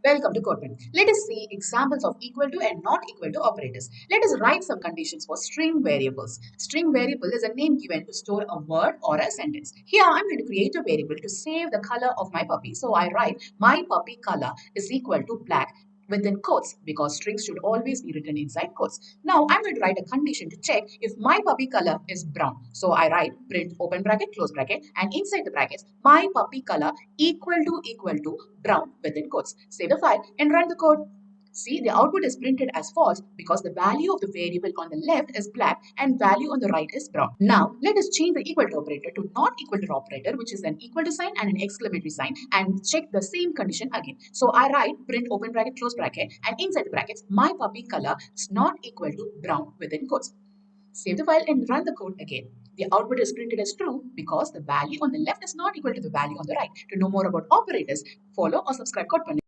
Welcome to codePannu. Let us see examples of equal to and not equal to operators. Let us write some conditions for string variables. String variable is a name given to store a word or a sentence. Here I'm going to create a variable to save the color of my puppy. So I write my puppy color is equal to black within quotes because strings should always be written inside quotes. Now I'm going to write a condition to check if my puppy color is brown. So I write print open bracket close bracket and inside the brackets my puppy color equal to brown within quotes. Save the file and run the code. See, the output is printed as false because the value of the variable on the left is black and value on the right is brown. Now, let us change the equal to operator to not equal to operator, which is an equal to sign and an exclamatory sign, and check the same condition again. So I write print open bracket close bracket and inside the brackets my puppy color is not equal to brown within quotes. Save the file and run the code again. The output is printed as true because the value on the left is not equal to the value on the right. To know more about operators, follow or subscribe codePannu.